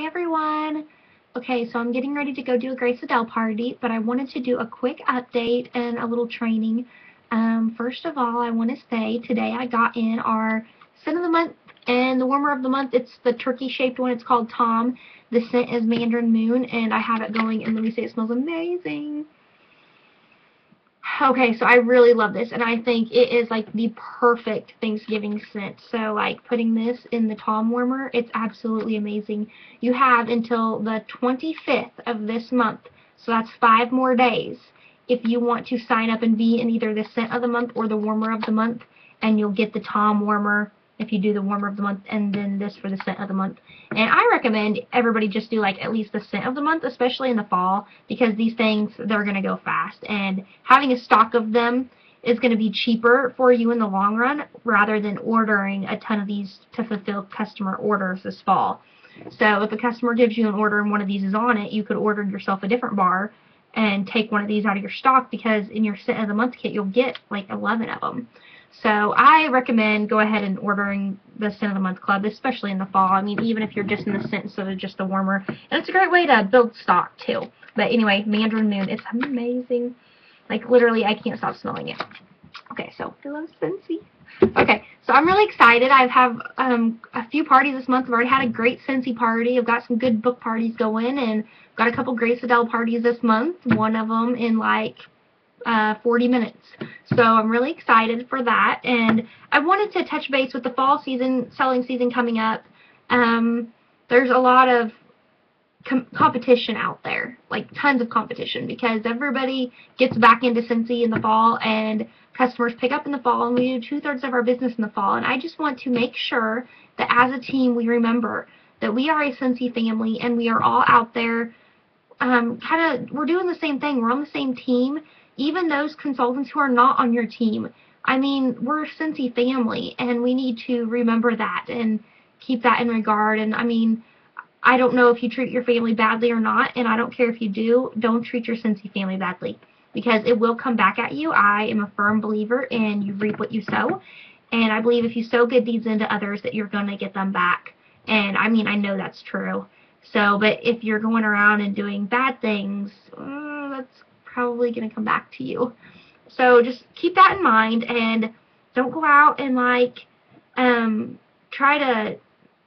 Hey everyone! Okay, so I'm getting ready to go do a Grace Adele party, but I wanted to do a quick update and a little training. First of all, I want to say today I got in our scent of the month and the warmer of the month. It's the turkey-shaped one. It's called Tom. The scent is Mandarin Moon, and I have it going, and let me say it smells amazing. Okay, so I really love this, and I think it is like the perfect Thanksgiving scent. So like putting this in the Tom warmer, it's absolutely amazing. You have until the 25th of this month, so that's 5 more days, if you want to sign up and be in either the scent of the month or the warmer of the month, and you'll get the Tom warmer if you do the warmer of the month and then this for the scent of the month. And I recommend everybody just do like at least the scent of the month, especially in the fall, because these things, they're going to go fast, and having a stock of them is going to be cheaper for you in the long run rather than ordering a ton of these to fulfill customer orders this fall. So if a customer gives you an order and one of these is on it, you could order yourself a different bar and take one of these out of your stock, because in your scent of the month kit you'll get like 11 of them. So I recommend go ahead and ordering the Scent of the Month Club, especially in the fall. I mean, even if you're just in the scent instead of just the warmer. And it's a great way to build stock, too. But anyway, Mandarin Moon, it's amazing. Like, literally, I can't stop smelling it. Okay, so I love Scentsy. Okay, so I'm really excited. I have a few parties this month. I've already had a great Scentsy party. I've got some good book parties going, and got a couple Grace Adele parties this month. One of them in, like, 40 minutes. So I'm really excited for that, and I wanted to touch base with the fall season, selling season coming up. There's a lot of competition out there, like tons of competition, because everybody gets back into Scentsy in the fall, and customers pick up in the fall, and we do 2/3 of our business in the fall. And I just want to make sure that as a team we remember that we are a Scentsy family, and we are all out there we're doing the same thing. We're on the same team. Even those consultants who are not on your team, I mean, we're a Scentsy family, and we need to remember that and keep that in regard. And I mean, I don't know if you treat your family badly or not, and I don't care if you do. Don't treat your Scentsy family badly, because it will come back at you. I am a firm believer in you reap what you sow, and I believe if you sow good deeds into others that you're going to get them back. And I mean, I know that's true. So, but if you're going around and doing bad things, that's probably going to come back to you. So just keep that in mind, and don't go out and like try to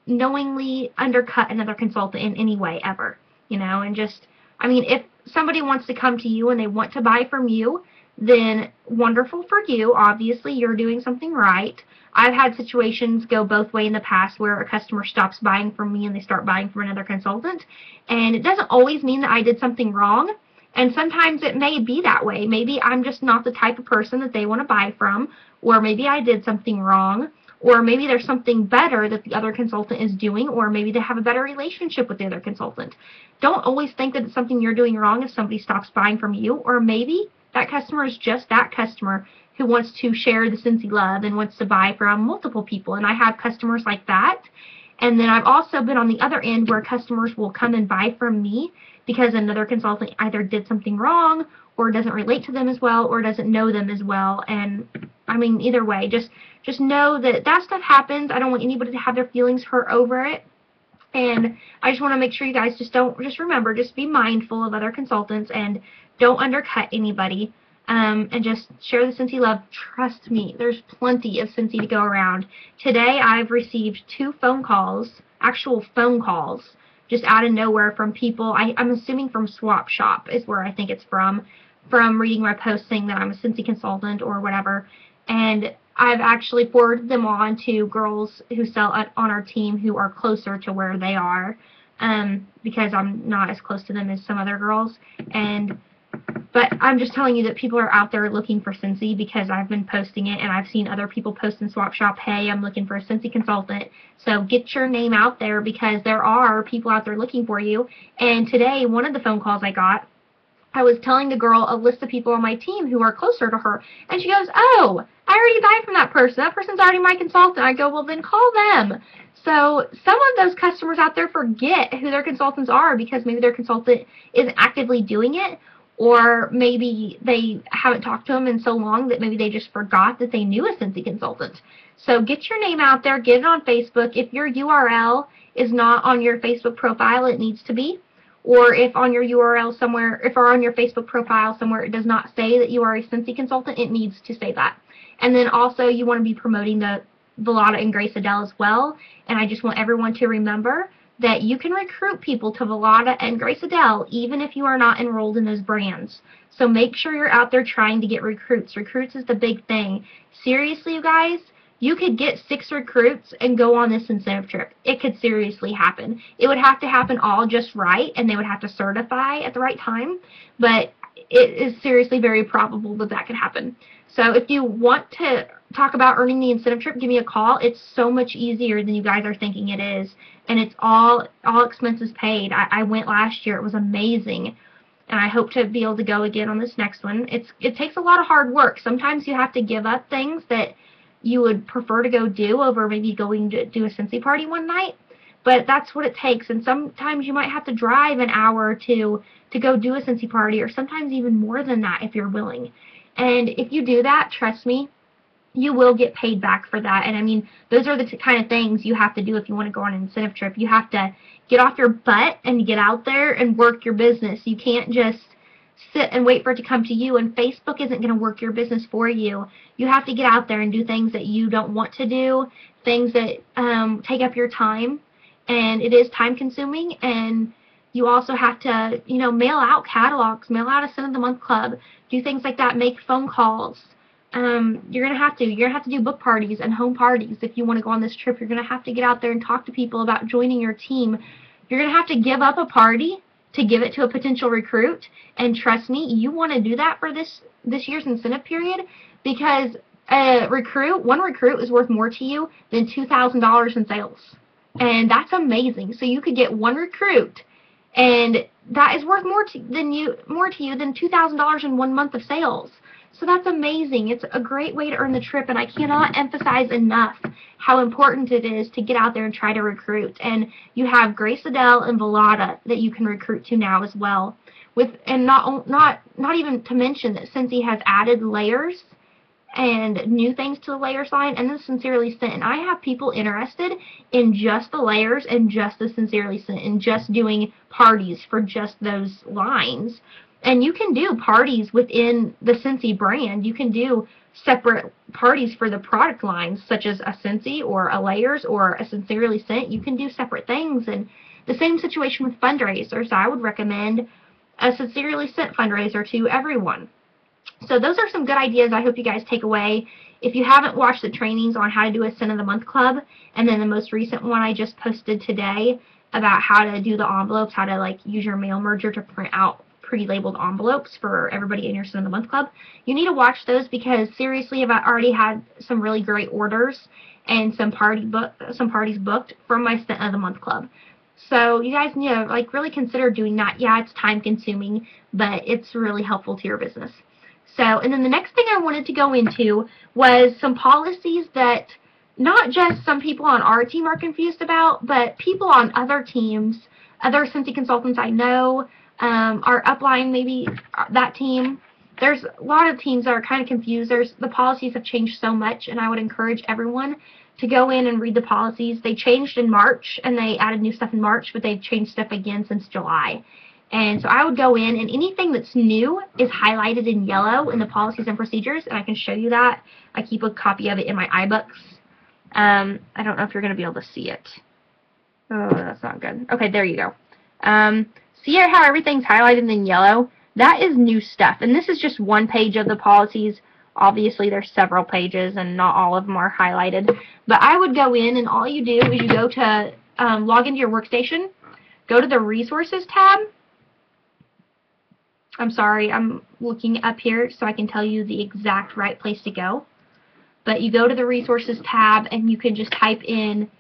knowingly undercut another consultant in any way ever, you know. And just, I mean, if somebody wants to come to you and they want to buy from you, then wonderful for you. Obviously, you're doing something right. I've had situations go both ways in the past where a customer stops buying from me and they start buying from another consultant, and it doesn't always mean that I did something wrong. And sometimes it may be that way. Maybe I'm just not the type of person that they want to buy from, or maybe I did something wrong, or maybe there's something better that the other consultant is doing, or maybe they have a better relationship with the other consultant. Don't always think that it's something you're doing wrong if somebody stops buying from you, or maybe that customer is just that customer who wants to share the Scentsy love and wants to buy from multiple people. And I have customers like that. And then I've also been on the other end where customers will come and buy from me because another consultant either did something wrong, or doesn't relate to them as well, or doesn't know them as well. And I mean, either way, just know that that stuff happens. I don't want anybody to have their feelings hurt over it. And I just want to make sure you guys just remember, just be mindful of other consultants and don't undercut anybody. And just share the Scentsy love. Trust me, there's plenty of Scentsy to go around. Today I've received 2 phone calls, actual phone calls, just out of nowhere from people. I'm assuming from Swap Shop is where I think it's from reading my post saying that I'm a Scentsy consultant or whatever. And I've actually forwarded them on to girls who sell on our team who are closer to where they are, because I'm not as close to them as some other girls. But I'm just telling you that people are out there looking for Scentsy because I've been posting it, and I've seen other people post in Swap Shop, hey, I'm looking for a Scentsy consultant. So get your name out there, because there are people out there looking for you. And today, one of the phone calls I got, I was telling the girl a list of people on my team who are closer to her, and she goes, oh, I already buy from that person. That person's already my consultant. I go, well, then call them. So some of those customers out there forget who their consultants are because maybe their consultant isn't actively doing it, or maybe they haven't talked to them in so long that maybe they just forgot that they knew a Scentsy consultant. So get your name out there, get it on Facebook. If your URL is not on your Facebook profile, it needs to be. Or if on your URL somewhere, if or on your Facebook profile somewhere it does not say that you are a Scentsy consultant, it needs to say that. And then also you want to be promoting the Velada and Grace Adele as well. And I just want everyone to remember that you can recruit people to Velada and Grace Adele even if you are not enrolled in those brands. So make sure you're out there trying to get recruits. Recruits is the big thing. Seriously, you guys, you could get 6 recruits and go on this incentive trip. It could seriously happen. It would have to happen all just right, and they would have to certify at the right time, but it is seriously very probable that that could happen. So if you want to talk about earning the incentive trip, give me a call. It's so much easier than you guys are thinking it is, and it's all expenses paid. I went last year. It was amazing, and I hope to be able to go again on this next one. It takes a lot of hard work. Sometimes you have to give up things that you would prefer to go do over maybe going to do a Scentsy party one night, but that's what it takes. And sometimes you might have to drive an hour or two to go do a Scentsy party, or sometimes even more than that if you're willing. And if you do that, trust me, you will get paid back for that. And I mean, those are the kind of things you have to do if you want to go on an incentive trip. You have to get off your butt and get out there and work your business. You can't just sit and wait for it to come to you, and Facebook isn't going to work your business for you. You have to get out there and do things that you don't want to do, things that take up your time, and it is time consuming. And you also have to, you know, mail out catalogs, mail out a Scent of the Month club, do things like that, make phone calls. You're gonna have to do book parties and home parties if you want to go on this trip. You're gonna have to get out there and talk to people about joining your team. You're gonna have to give up a party to give it to a potential recruit, and trust me, you want to do that for this year's incentive period, because one recruit is worth more to you than $2,000 in sales, and that's amazing. So you could get one recruit, and that is worth more to you than $2,000 in 1 month of sales. So that's amazing. It's a great way to earn the trip, and I cannot emphasize enough how important it is to get out there and try to recruit. And you have Grace Adele and Velada that you can recruit to now as well. And not even to mention that Scentsy has added layers and new things to the layers line, and the Sincerely Scent. And I have people interested in just the layers and just the Sincerely Scent and just doing parties for just those lines. And you can do parties within the Scentsy brand. You can do separate parties for the product lines, such as a Scentsy or a Layers or a Sincerely Scent. You can do separate things. And the same situation with fundraisers. I would recommend a Sincerely Scent fundraiser to everyone. So those are some good ideas I hope you guys take away. If you haven't watched the trainings on how to do a Scent of the Month club, and then the most recent one I just posted today about how to do the envelopes, how to like use your mail merger to print out pre-labeled envelopes for everybody in your Scent of the Month club, you need to watch those, because seriously, I've already had some really great orders and some parties booked from my Scent of the Month club. So you guys need to like really consider doing that. Yeah, it's time consuming, but it's really helpful to your business. So, and then the next thing I wanted to go into was some policies that not just some people on our team are confused about, but people on other teams, other Scentsy consultants I know, our upline, maybe that team. There's a lot of teams that are kind of confused. The policies have changed so much, and I would encourage everyone to go in and read the policies. They changed in March, and they added new stuff in March, but they've changed stuff again since July. And so I would go in, and anything that's new is highlighted in yellow in the policies and procedures, and I can show you that. I keep a copy of it in my iBooks. I don't know if you're going to be able to see it. Oh, that's not good. Okay, there you go. See how everything's highlighted in yellow? That is new stuff, and this is just one page of the policies. Obviously, there's several pages, and not all of them are highlighted. But I would go in, and all you do is you go to log into your workstation, go to the Resources tab. I'm sorry, I'm looking up here so I can tell you the exact right place to go. But you go to the Resources tab, and you can just type in,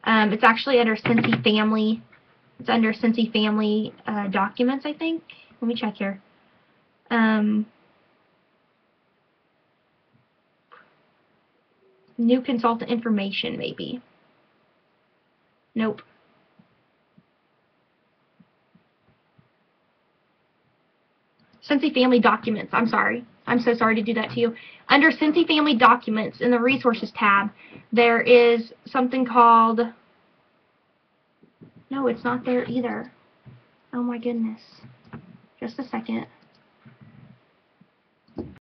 it's actually under Scentsy Family. It's under Scentsy Family Documents, I think. Let me check here. New consultant information, maybe. Nope. Scentsy Family Documents. I'm sorry. I'm so sorry to do that to you. Under Scentsy Family Documents in the Resources tab, there is something called No, it's not there either. Oh my goodness. Just a second.